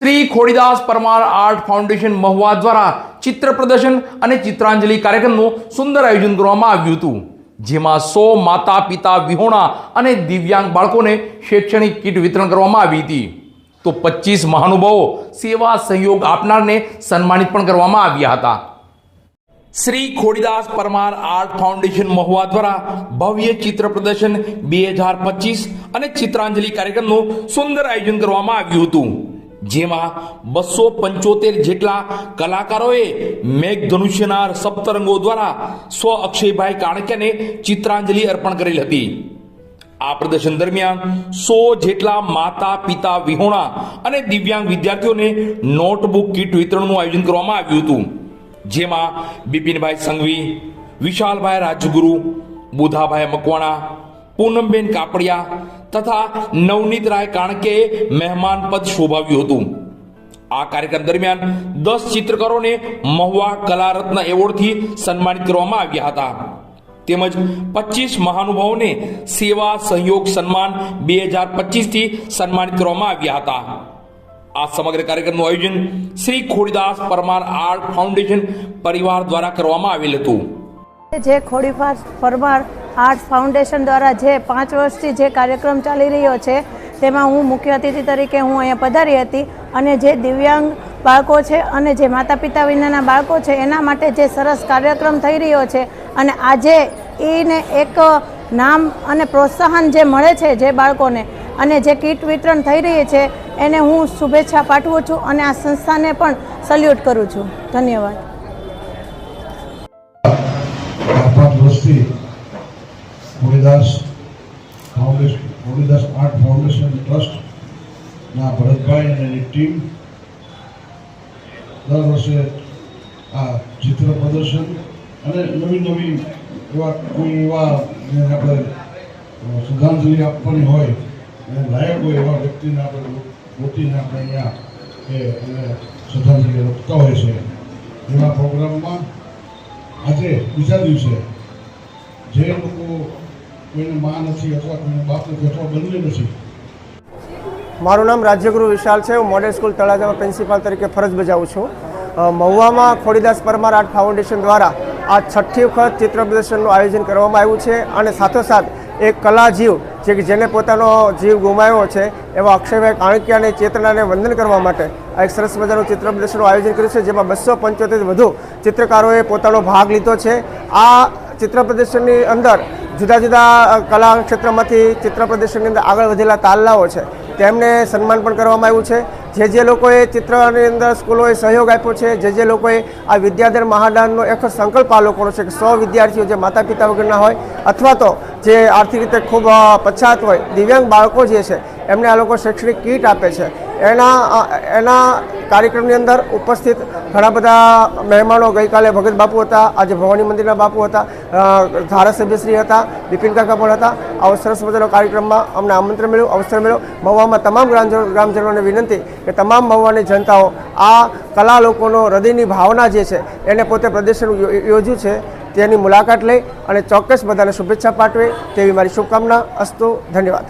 Shri Khodidas Parmar art foundation Mahuva દ્વારા ચિત્ર પ્રદર્શન અને ચિત્રાંજલિ કાર્યક્રમનું સુંદર આયોજન કરવામાં આવ્યું હતું, જેમાં 100 માતા પિતા વિહોણા અને દિવ્યાંગ બાળકોને શૈક્ષણિક કીટ વિતરણ કરવામાં આવી હતી, તો 25 મહાનુભાવો સેવા સહયોગ આપનારને સન્માનિત પણ કરવામાં આવ્યા હતા। શ્રી ખોડીદાસ પરમાર આર્ટ ફાઉન્ડેશન મહુવા દ્વારા ભવ્ય ચિત્ર પ્રદર્શન 2025 અને ચિત્રાંજલિ કાર્યક્રમનું સુંદર આયોજન કરવામાં આવ્યું હતું, જેમાં 275 જેટલા કલાકારોએ મેઘધનુષ્યના સપ્તરંગો દ્વારા સ્વ અક્ષયભાઈ કાણકિયાને ચિત્રાંજલિ અર્પણ કરેલ હતી। આ પ્રદર્શન દરમિયાન 100 જેટલા માતા પિતા વિહોણા અને દિવ્યાંગ વિદ્યાર્થીઓને નોટબુક કીટ વિતરણનું આયોજન કરવામાં આવ્યું હતું, જેમાં બિપિનભાઈ સંઘવી, વિશાલભાઈ રાજગુરુ, બુધાભાઈ મકવાણા, પૂનમબેન કાપડિયા તથા નવનીત રાય કાણકેએ મહેમાન પદ શોભાવ્યું હતું। આ કાર્યક્રમ દરમિયાન 10 ચિત્રકારોને મહુવા કલારત્ન એવોર્ડથી સન્માનિત કરવામાં આવ્યા હતા, તેમજ 25 મહાનુભાવોને સેવા સહયોગ સન્માન 2025 થી સન્માનિત કરવામાં આવ્યા હતા। આ સમગ્ર કાર્યક્રમનું આયોજન શ્રી ખોડીદાસ પરમાર આર્ટ ફાઉન્ડેશન પરિવાર દ્વારા કરવામાં આવેલ હતું। જે ખોડીદાસ પરમાર આર્ટ ફાઉન્ડેશન દ્વારા જે 5 વર્ષથી જે કાર્યક્રમ ચાલી રહ્યો છે, તેમાં હું મુખ્ય અતિથિ તરીકે હું અહીંયા પધારી હતી અને જે દિવ્યાંગ બાળકો છે અને જે માતા પિતા વિનાના બાળકો છે એના માટે જે સરસ કાર્યક્રમ થઈ રહ્યો છે અને આજે એને એક નામ અને પ્રોત્સાહન જે મળે છે જે બાળકોને અને જે કીટ વિતરણ થઈ રહી છે એને હું શુભેચ્છા પાઠવું છું અને આ સંસ્થાને પણ સલ્યુટ કરું છું। ધન્યવાદ। ખોડીદાસ આર્ટ ફાઉન્ડેશન ટ્રસ્ટના ભરતભાઈ અને એની ટીમ દર વર્ષે આ ચિત્ર પ્રદર્શન અને નવી એવા આપણે શ્રદ્ધાંજલિ આપવાની હોય અને લાયક હોય એવા વ્યક્તિને આપણે ગોતીને આપણે અહીંયા એને શ્રદ્ધાંજલિ આપતા હોય છે। એવા પ્રોગ્રામમાં આજે બીજા દિવસે જે લોકો કોઈને માં નથી અથવા કોઈને બાપ નથી અથવા બંને નથી। મારું નામ રાજ્યગુરુ વિશાલ છે। હું મોડેલ સ્કૂલ તળાજામાં પ્રિન્સિપાલ તરીકે ફરજ બજાવું છું। મહુવામાં ખોડીદાસ પરમાર આર્ટ ફાઉન્ડેશન દ્વારા આ 6ઠી વખત ચિત્ર પ્રદર્શનનું આયોજન કરવામાં આવ્યું છે અને સાથોસાથ એક કલાજીવ જેને પોતાનો જીવ ગુમાવ્યો છે એવા અક્ષયભાઈ કાણકિયાને ચેતનાને વંદન કરવા માટે આ એક સરસ મજાનું ચિત્ર પ્રદર્શનનું આયોજન કર્યું છે, જેમાં 275 વધુ ચિત્રકારોએ પોતાનો ભાગ લીધો છે। આ ચિત્ર પ્રદર્શનની અંદર જુદા જુદા કલા ક્ષેત્રમાંથી ચિત્ર પ્રદર્શનની અંદર આગળ વધેલા તાલલાઓ છે તેમને સન્માન પણ કરવામાં આવ્યું છે। જે લોકોએ ચિત્રની અંદર સ્કૂલોએ સહયોગ આપ્યો છે, જે લોકોએ આ વિદ્યાધર મહાદાનનો એક સંકલ્પ આ લોકોનો છે કે 100 વિદ્યાર્થીઓ જે માતા પિતા વગરના હોય અથવા તો જે આર્થિક રીતે ખૂબ પછાત હોય, દિવ્યાંગ બાળકો જે છે એમને આ લોકો શૈક્ષણિક કીટ આપે છે। એના કાર્યક્રમની અંદર ઉપસ્થિત ઘણા બધા મહેમાનો ગઈકાલે ભગત બાપુ હતા, આજે ભવાની મંદિરના બાપુ હતા, ધારાસભ્યશ્રી હતા, બિપિન કાકા પણ હતા। આવો સરસ મજાનો કાર્યક્રમમાં અમને આમંત્રણ મળ્યું, અવસર મળ્યો। મહુવામાં તમામ ગ્રામજનોને વિનંતી કે તમામ મહુવાની જનતાઓ આ કલા લોકોનો હૃદયની ભાવના જે છે એને પોતે પ્રદર્શન યોજ્યું છે તેની મુલાકાત લઈ અને ચોક્કસ બધાને શુભેચ્છા પાઠવે તેવી મારી શુભકામના। અસ્તુ। ધન્યવાદ।